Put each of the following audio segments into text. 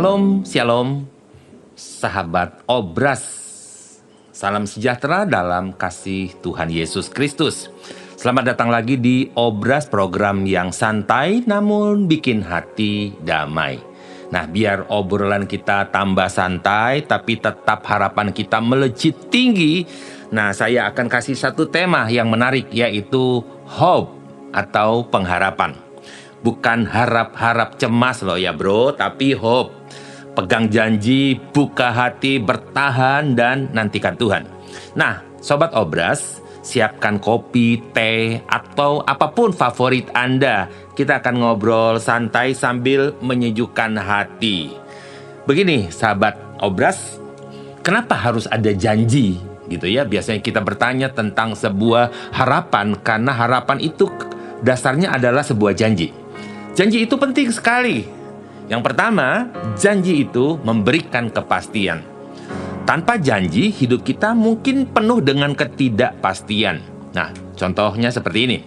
Shalom, shalom, sahabat Obras. Salam sejahtera dalam kasih Tuhan Yesus Kristus. Selamat datang lagi di Obras, program yang santai namun bikin hati damai. Nah, biar obrolan kita tambah santai tapi tetap harapan kita melejit tinggi. Nah, saya akan kasih satu tema yang menarik, yaitu hope atau pengharapan. Bukan harap-harap cemas loh ya bro, tapi hope. Pegang janji, buka hati, bertahan, dan nantikan Tuhan. Nah, Sobat Obras, siapkan kopi, teh, atau apapun favorit Anda. Kita akan ngobrol santai sambil menyejukkan hati. Begini, sahabat Obras, kenapa harus ada janji? Gitu ya, biasanya kita bertanya tentang sebuah harapan, karena harapan itu dasarnya adalah sebuah janji. Janji itu penting sekali. Yang pertama, janji itu memberikan kepastian. Tanpa janji, hidup kita mungkin penuh dengan ketidakpastian. Nah, contohnya seperti ini.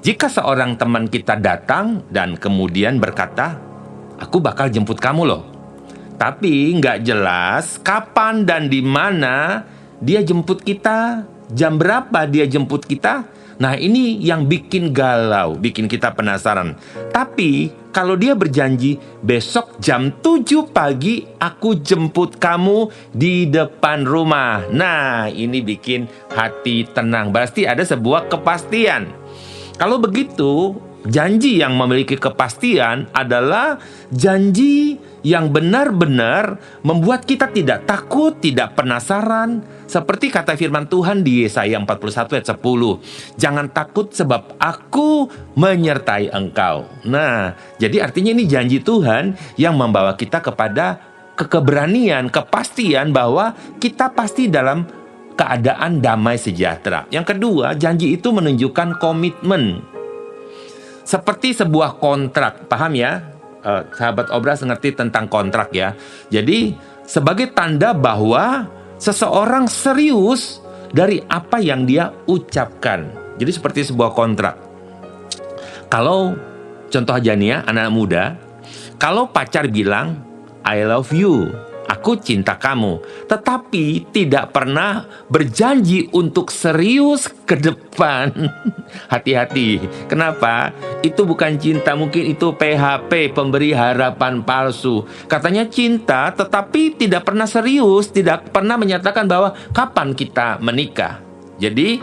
Jika seorang teman kita datang dan kemudian berkata, "Aku bakal jemput kamu loh." Tapi nggak jelas kapan dan di mana dia jemput kita, jam berapa dia jemput kita. Nah, ini yang bikin galau, bikin kita penasaran. Tapi kalau dia berjanji, besok jam 7 pagi aku jemput kamu di depan rumah. Nah, ini bikin hati tenang. Berarti ada sebuah kepastian. Kalau begitu, janji yang memiliki kepastian adalah janji yang benar-benar membuat kita tidak takut, tidak penasaran. Seperti kata firman Tuhan di Yesaya 41 ayat 10. Jangan takut sebab aku menyertai engkau. Nah, jadi artinya ini janji Tuhan yang membawa kita kepada keberanian, kepastian bahwa kita pasti dalam keadaan damai sejahtera. Yang kedua, janji itu menunjukkan komitmen. Seperti sebuah kontrak, paham ya? Sahabat Obras ngerti tentang kontrak ya. Jadi sebagai tanda bahwa seseorang serius dari apa yang dia ucapkan. Jadi seperti sebuah kontrak. Kalau contoh aja nih ya, anak muda, kalau pacar bilang I love you, aku cinta kamu, tetapi tidak pernah berjanji untuk serius ke depan. Hati-hati. Kenapa? Itu bukan cinta, mungkin itu PHP, pemberi harapan palsu. Katanya cinta, tetapi tidak pernah serius, tidak pernah menyatakan bahwa kapan kita menikah. Jadi,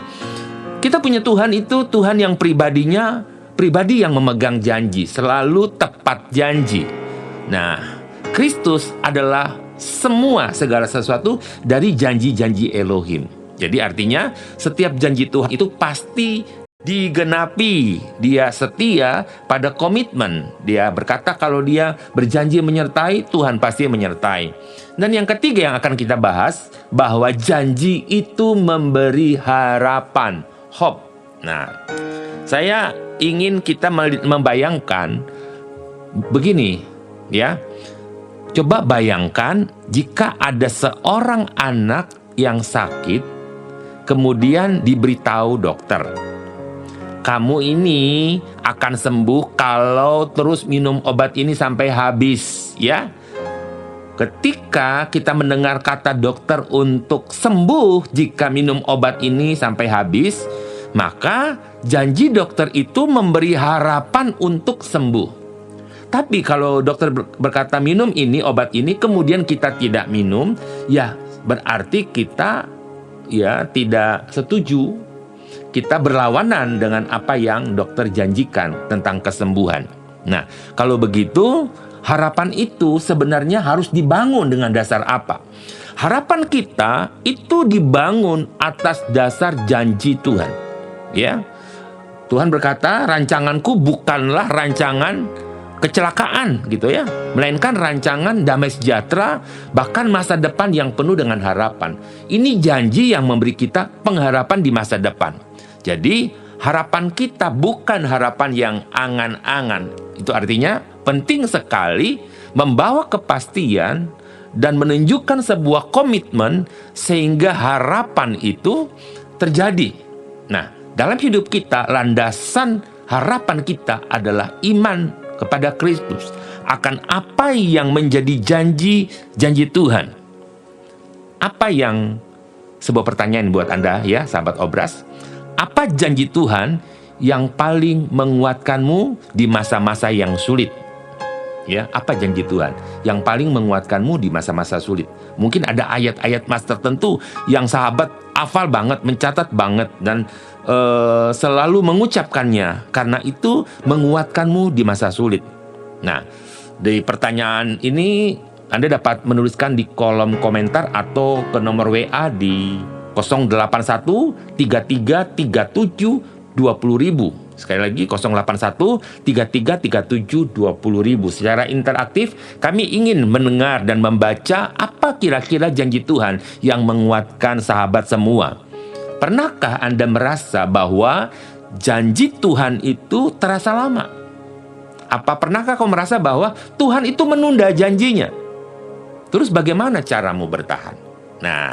kita punya Tuhan itu Tuhan yang pribadi yang memegang janji, selalu tepat janji. Nah, Kristus adalah segala sesuatu dari janji-janji Elohim. Jadi artinya setiap janji Tuhan itu pasti digenapi. Dia setia pada komitmen. Dia berkata kalau dia berjanji menyertai, Tuhan pasti menyertai. Dan yang ketiga yang akan kita bahas, bahwa janji itu memberi harapan, hope. Nah, saya ingin kita membayangkan begini, ya. Coba bayangkan jika ada seorang anak yang sakit, kemudian diberitahu dokter, kamu ini akan sembuh kalau terus minum obat ini sampai habis, ya. Ketika kita mendengar kata dokter untuk sembuh jika minum obat ini sampai habis, maka janji dokter itu memberi harapan untuk sembuh. Tapi kalau dokter berkata minum ini, obat ini, kemudian kita tidak minum, ya berarti kita ya tidak setuju. Kita berlawanan dengan apa yang dokter janjikan tentang kesembuhan. Nah, kalau begitu, harapan itu sebenarnya harus dibangun dengan dasar apa? Harapan kita itu dibangun atas dasar janji Tuhan. Ya. Tuhan berkata, rancanganku bukanlah rancangan kecelakaan gitu ya, melainkan rancangan damai sejahtera, bahkan masa depan yang penuh dengan harapan. Ini janji yang memberi kita pengharapan di masa depan. Jadi harapan kita bukan harapan yang angan-angan. Itu artinya penting sekali membawa kepastian dan menunjukkan sebuah komitmen sehingga harapan itu terjadi. Nah, dalam hidup kita landasan harapan kita adalah iman kepada Kristus. akan apa yang menjadi janji Tuhan. Apa yang, sebuah pertanyaan buat Anda ya, sahabat Obras. Apa janji Tuhan yang paling menguatkanmu di masa-masa yang sulit? Ya, apa janji Tuhan yang paling menguatkanmu di masa-masa sulit? Mungkin ada ayat-ayat mas tertentu yang sahabat hafal banget, mencatat banget, dan selalu mengucapkannya, karena itu menguatkanmu di masa sulit. Nah, dari pertanyaan ini Anda dapat menuliskan di kolom komentar atau ke nomor WA di 081 33 37 20.000. Sekali lagi 081 33 37 20.000. Secara interaktif kami ingin mendengar dan membaca apa kira-kira janji Tuhan yang menguatkan sahabat semua. Pernahkah Anda merasa bahwa janji Tuhan itu terasa lama? Apa pernahkah kau merasa bahwa Tuhan itu menunda janjinya? Terus bagaimana caramu bertahan? Nah,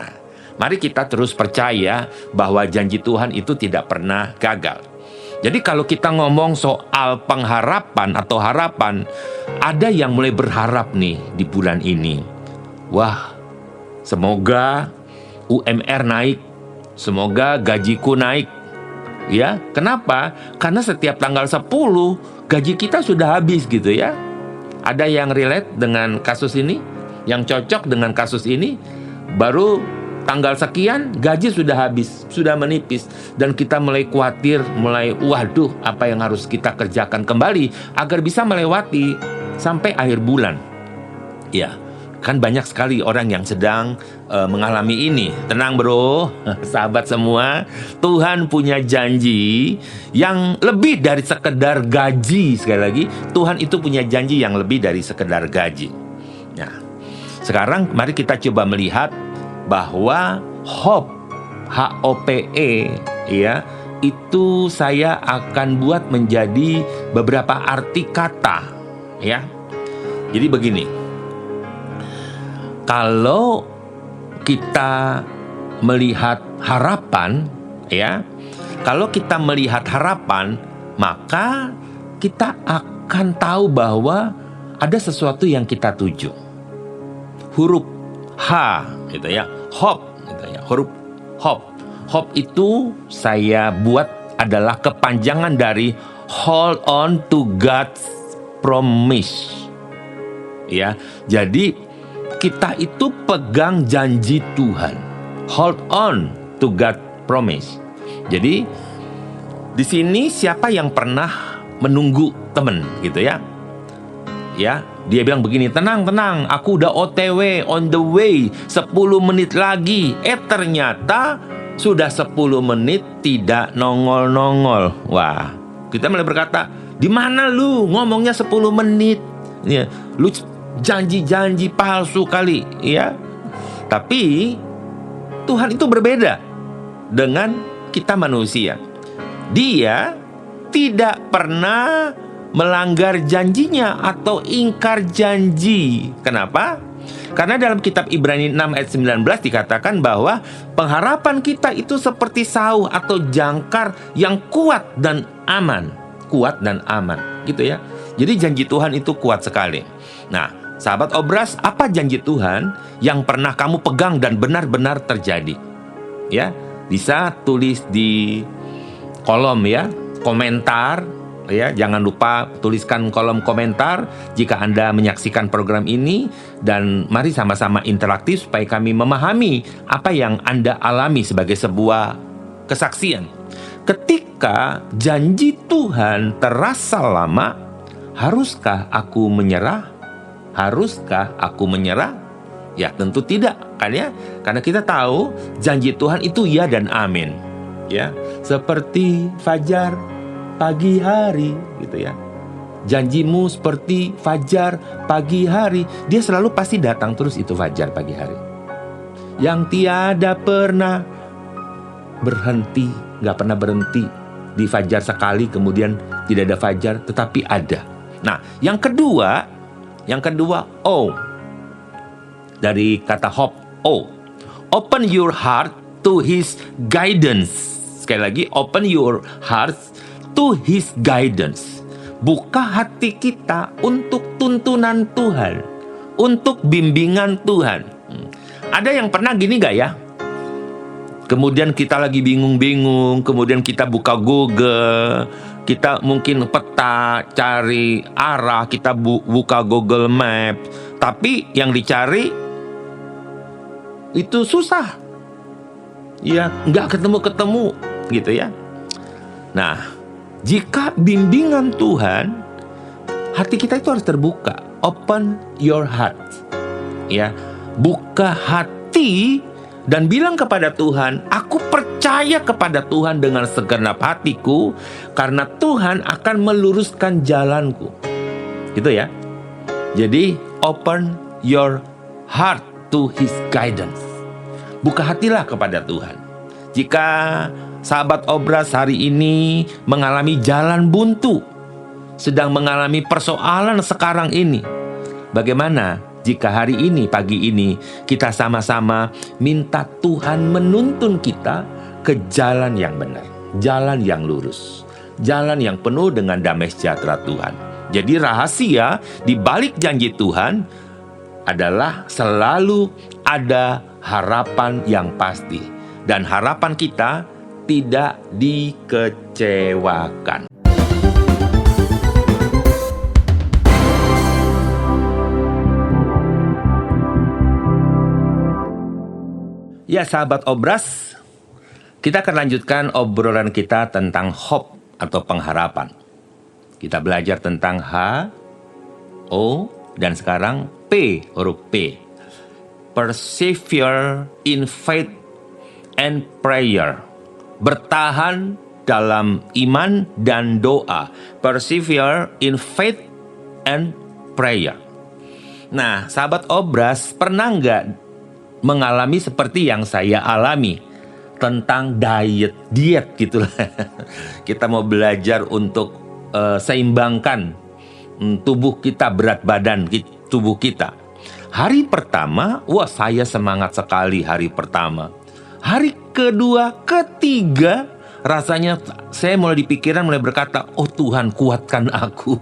mari kita terus percaya bahwa janji Tuhan itu tidak pernah gagal. Jadi kalau kita ngomong soal pengharapan atau harapan, ada yang mulai berharap nih di bulan ini. Wah, semoga UMR naik, semoga gajiku naik. Ya, kenapa? Karena setiap tanggal 10 gaji kita sudah habis gitu ya. Ada yang relate dengan kasus ini, yang cocok dengan kasus ini, baru tanggal sekian gaji sudah habis, sudah menipis, dan kita mulai khawatir, mulai waduh apa yang harus kita kerjakan kembali agar bisa melewati sampai akhir bulan. Ya, kan banyak sekali orang yang sedang mengalami ini. Tenang bro, sahabat semua, Tuhan punya janji yang lebih dari sekedar gaji. Sekali lagi, Tuhan itu punya janji yang lebih dari sekedar gaji. Nah, sekarang mari kita coba melihat bahwa hope, HOPE, ya, itu saya akan buat menjadi beberapa arti kata, ya. Jadi begini, kalau kita melihat harapan, ya, kalau kita melihat harapan, maka kita akan tahu bahwa ada sesuatu yang kita tuju. Huruf H, gitu ya, hope, gitu ya, huruf hope. Hope itu saya buat adalah kepanjangan dari hold on to God's promise. Ya, jadi kita itu pegang janji Tuhan. Hold on to God's promise. Jadi di sini siapa yang pernah menunggu teman, gitu ya? Ya, dia bilang begini, tenang, aku udah OTW, on the way, 10 menit lagi. Ternyata sudah 10 menit tidak nongol-nongol. Wah, kita mulai berkata, di mana lu ngomongnya 10 menit? Ya, lu janji-janji palsu kali, ya. Tapi Tuhan itu berbeda dengan kita manusia. Dia tidak pernah melanggar janjinya atau ingkar janji. Kenapa? Karena dalam kitab Ibrani 6 ayat 19 dikatakan bahwa pengharapan kita itu seperti sauh atau jangkar yang kuat dan aman. Kuat dan aman, gitu ya. Jadi janji Tuhan itu kuat sekali. Nah, sahabat Obras, apa janji Tuhan yang pernah kamu pegang dan benar-benar terjadi? Ya, bisa tulis di kolom ya, komentar. Ya, jangan lupa tuliskan kolom komentar jika Anda menyaksikan program ini, dan mari sama-sama interaktif supaya kami memahami apa yang Anda alami sebagai sebuah kesaksian. Ketika janji Tuhan terasa lama, haruskah aku menyerah? Haruskah aku menyerah? Ya, tentu tidak, kan ya? Karena kita tahu janji Tuhan itu ya dan amin. Ya, seperti fajar pagi hari, gitu ya. Janjimu seperti fajar pagi hari. Dia selalu pasti datang terus, itu fajar pagi hari. Yang tiada pernah berhenti, gak pernah berhenti di fajar sekali kemudian tidak ada fajar, tetapi ada. Nah, yang kedua O, dari kata hope, O. Open your heart to His guidance. Sekali lagi, open your heart to His guidance. buka hati kita untuk tuntunan Tuhan, untuk bimbingan Tuhan. Ada yang pernah gini gak ya? Kemudian kita lagi bingung-bingung, kemudian kita buka Google, kita mungkin peta, cari arah, kita buka Google Map, tapi yang dicari itu susah. Ya, nggak ketemu-ketemu gitu ya. Nah, jika bimbingan Tuhan, hati kita itu harus terbuka. Open your heart. Ya, buka hati dan bilang kepada Tuhan, aku percaya kepada Tuhan dengan segenap hatiku, karena Tuhan akan meluruskan jalanku. Gitu ya. Jadi, open your heart to His guidance. Buka hatilah kepada Tuhan. Jika sahabat Obras hari ini mengalami jalan buntu, sedang mengalami persoalan sekarang ini, bagaimana jika hari ini, pagi ini, kita sama-sama minta Tuhan menuntun kita ke jalan yang benar, jalan yang lurus, jalan yang penuh dengan damai sejahtera Tuhan. Jadi rahasia di balik janji Tuhan adalah selalu ada harapan yang pasti. Dan harapan kita tidak dikecewakan. Ya sahabat Obras, kita akan lanjutkan obrolan kita tentang hope atau pengharapan. Kita belajar tentang H, O, dan sekarang P, huruf P. Persevere in faith and prayer. Bertahan dalam iman dan doa. Persevere in faith and prayer. Nah, sahabat Obras, pernah nggak mengalami seperti yang saya alami tentang diet gitulah. Kita mau belajar untuk seimbangkan tubuh kita, berat badan tubuh kita. Hari pertama, wah saya semangat sekali hari pertama. Hari kedua, ketiga, rasanya saya mulai di pikiran mulai berkata, oh Tuhan kuatkan aku.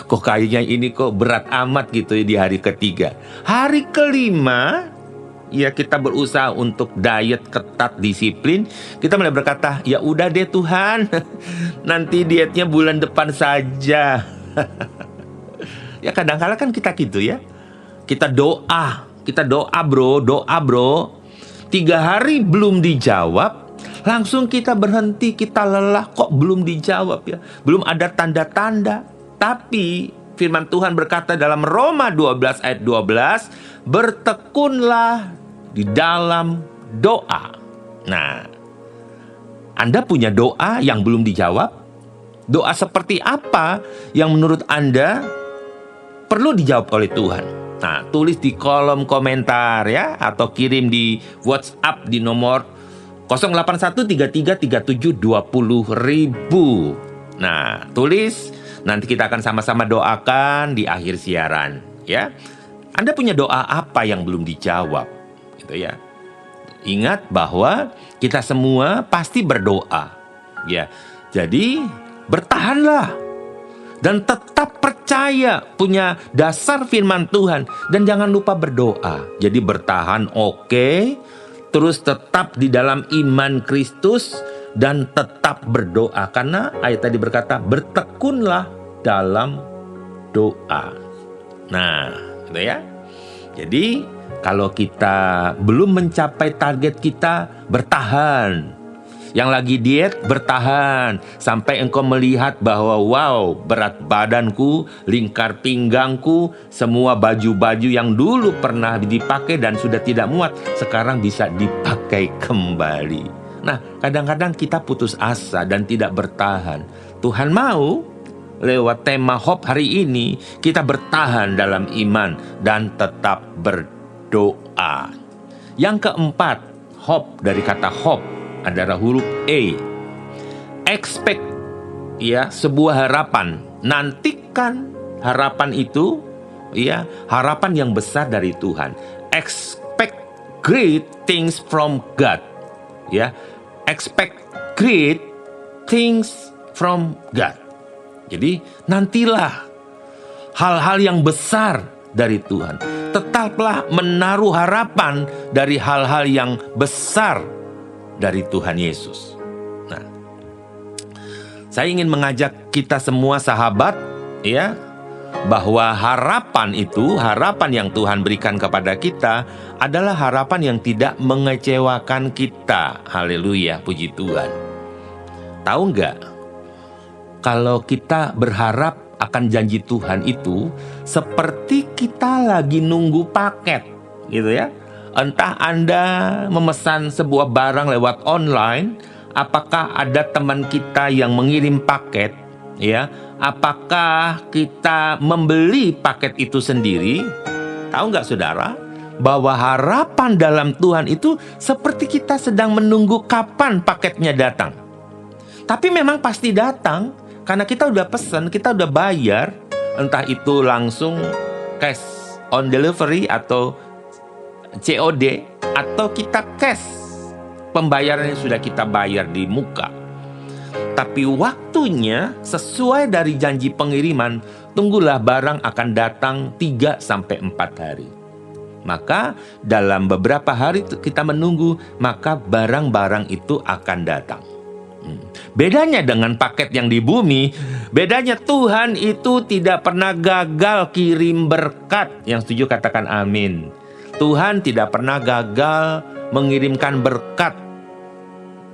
Kok kayaknya ini kok berat amat gitu ya di hari ketiga. Hari kelima, ya kita berusaha untuk diet ketat, disiplin. Kita mulai berkata, ya udah deh Tuhan, nanti dietnya bulan depan saja. Ya kadang-kadang kan kita gitu ya. Kita doa bro. 3 hari belum dijawab, langsung kita berhenti, kita lelah, kok belum dijawab ya. Belum ada tanda-tanda. Tapi firman Tuhan berkata dalam Roma 12 ayat 12, bertekunlah di dalam doa. Nah, Anda punya doa yang belum dijawab? Doa seperti apa yang menurut Anda perlu dijawab oleh Tuhan? Nah, tulis di kolom komentar ya, atau kirim di WhatsApp di nomor 081333720.000. Nah, tulis, nanti kita akan sama-sama doakan di akhir siaran ya. Anda punya doa apa yang belum dijawab? Gitu ya. Ingat bahwa kita semua pasti berdoa ya. Jadi, bertahanlah. Dan tetap percaya punya dasar firman Tuhan. Dan jangan lupa berdoa. Jadi bertahan oke. Terus tetap di dalam iman Kristus. Dan tetap berdoa. Karena ayat tadi berkata, bertekunlah dalam doa. Nah, gitu ya. Jadi kalau kita belum mencapai target kita, bertahan. Yang lagi diet, bertahan sampai engkau melihat bahwa wow, berat badanku, lingkar pinggangku, semua baju-baju yang dulu pernah dipakai dan sudah tidak muat, sekarang bisa dipakai kembali. Nah, kadang-kadang kita putus asa dan tidak bertahan. Tuhan mau lewat tema Hope hari ini kita bertahan dalam iman dan tetap berdoa. Yang keempat, hope, dari kata hope adalah huruf E. Expect, ya, sebuah harapan. Nantikan harapan itu, ya, harapan yang besar dari Tuhan. Expect great things from God. Ya, expect great things from God. Jadi nantilah hal-hal yang besar dari Tuhan. Tetaplah menaruh harapan dari hal-hal yang besar dari Tuhan Yesus. Nah, saya ingin mengajak kita semua sahabat, ya, bahwa harapan itu, harapan yang Tuhan berikan kepada kita adalah harapan yang tidak mengecewakan kita. Haleluya, puji Tuhan. Tahu nggak? Kalau kita berharap akan janji Tuhan itu seperti kita lagi nunggu paket, gitu ya. Entah Anda memesan sebuah barang lewat online, apakah ada teman kita yang mengirim paket, ya? Apakah kita membeli paket itu sendiri? Tahu nggak saudara, bahwa harapan dalam Tuhan itu seperti kita sedang menunggu kapan paketnya datang. Tapi memang pasti datang. Karena kita udah pesan, kita udah bayar, entah itu langsung cash on delivery atau COD, atau kita cash, pembayarannya sudah kita bayar di muka. Tapi waktunya sesuai dari janji pengiriman, tunggulah barang akan datang 3-4 hari. Maka dalam beberapa hari kita menunggu, maka barang-barang itu akan datang. Bedanya dengan paket yang di bumi, bedanya Tuhan itu tidak pernah gagal kirim berkat. Yang setuju katakan amin. Tuhan tidak pernah gagal mengirimkan berkat.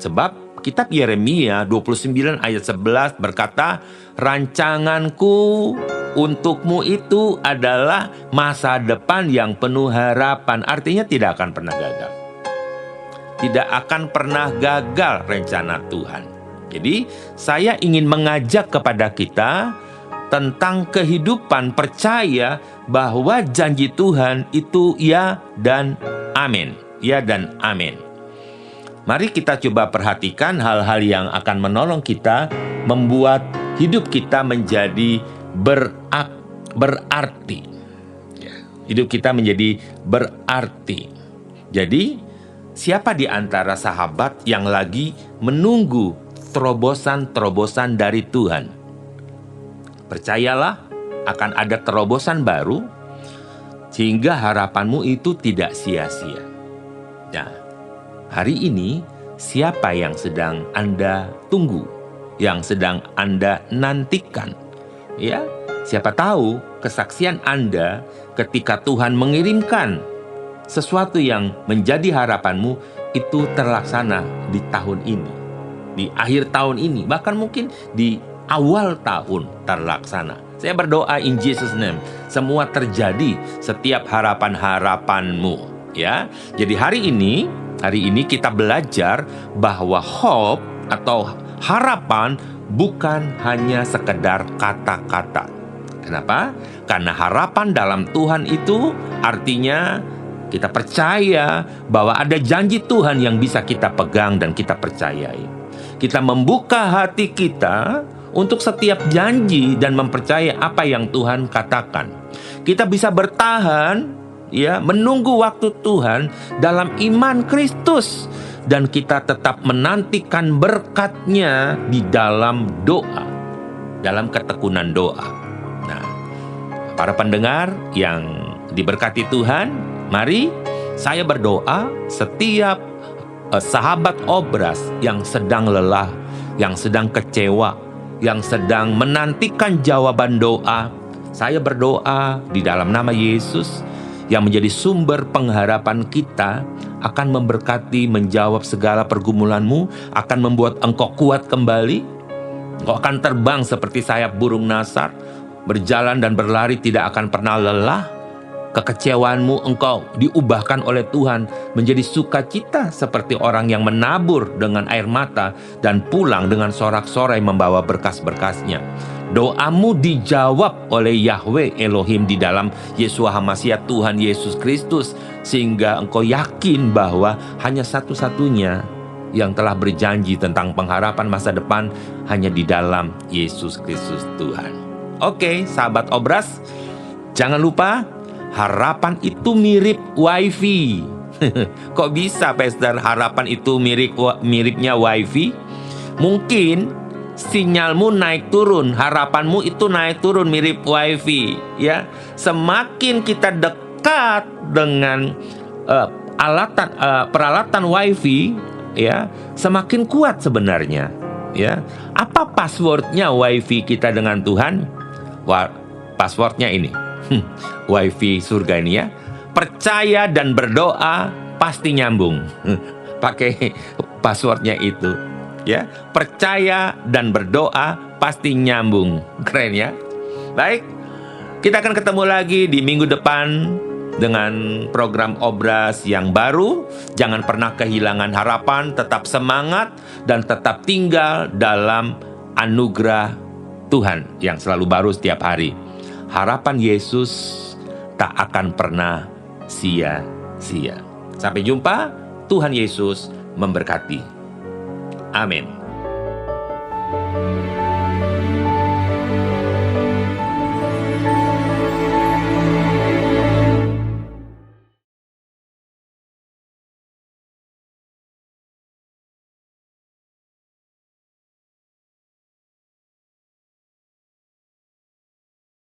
Sebab kitab Yeremia 29 ayat 11 berkata, rancanganku untukmu itu adalah masa depan yang penuh harapan. Artinya tidak akan pernah gagal. Tidak akan pernah gagal rencana Tuhan. Jadi saya ingin mengajak kepada kita tentang kehidupan percaya bahwa janji Tuhan itu ya dan amin. Ya dan amin. Mari kita coba perhatikan hal-hal yang akan menolong kita membuat hidup kita menjadi berarti. Hidup kita menjadi berarti. Jadi siapa di antara sahabat yang lagi menunggu terobosan-terobosan dari Tuhan? Percayalah akan ada terobosan baru sehingga harapanmu itu tidak sia-sia. Nah, hari ini siapa yang sedang Anda tunggu, yang sedang Anda nantikan? Ya, siapa tahu kesaksian Anda ketika Tuhan mengirimkan sesuatu yang menjadi harapanmu itu terlaksana di tahun ini, di akhir tahun ini, bahkan mungkin di awal tahun terlaksana. Saya berdoa in Jesus name, semua terjadi setiap harapan-harapanmu, ya. Jadi hari ini kita belajar bahwa hope atau harapan bukan hanya sekedar kata-kata. Kenapa? Karena harapan dalam Tuhan itu artinya kita percaya bahwa ada janji Tuhan yang bisa kita pegang dan kita percayai. Kita membuka hati kita untuk setiap janji dan mempercayai apa yang Tuhan katakan. Kita bisa bertahan, ya, menunggu waktu Tuhan dalam iman Kristus, dan kita tetap menantikan berkat-Nya di dalam doa, dalam ketekunan doa. Nah, para pendengar yang diberkati Tuhan, mari saya berdoa setiap sahabat obras yang sedang lelah, yang sedang kecewa, yang sedang menantikan jawaban doa. Saya berdoa di dalam nama Yesus yang menjadi sumber pengharapan kita akan memberkati, menjawab segala pergumulanmu, akan membuat engkau kuat kembali. Engkau akan terbang seperti sayap burung nasar, berjalan dan berlari tidak akan pernah lelah. Kekecewaanmu engkau diubahkan oleh Tuhan menjadi sukacita seperti orang yang menabur dengan air mata dan pulang dengan sorak-sorai membawa berkas-berkasnya. Doamu dijawab oleh Yahweh Elohim di dalam Yeshua HaMashiach Tuhan Yesus Kristus, sehingga engkau yakin bahwa hanya satu-satunya yang telah berjanji tentang pengharapan masa depan hanya di dalam Yesus Kristus Tuhan. Oke, sahabat obras, jangan lupa harapan itu mirip wifi. Kok bisa, Pastor, harapan itu miripnya wifi? Mungkin sinyalmu naik turun, harapanmu itu naik turun mirip wifi, ya. Semakin kita dekat dengan peralatan wifi, ya, semakin kuat sebenarnya, ya. Apa passwordnya wifi kita dengan Tuhan? Passwordnya ini, wifi surga ini, ya. Percaya dan berdoa pasti nyambung. Pakai passwordnya itu, ya. Percaya dan berdoa pasti nyambung. Keren, ya. Baik, kita akan ketemu lagi di minggu depan dengan program Obras yang baru. Jangan pernah kehilangan harapan, tetap semangat dan tetap tinggal dalam anugerah Tuhan yang selalu baru setiap hari. Harapan Yesus tak akan pernah sia-sia. Sampai jumpa, Tuhan Yesus memberkati. Amin.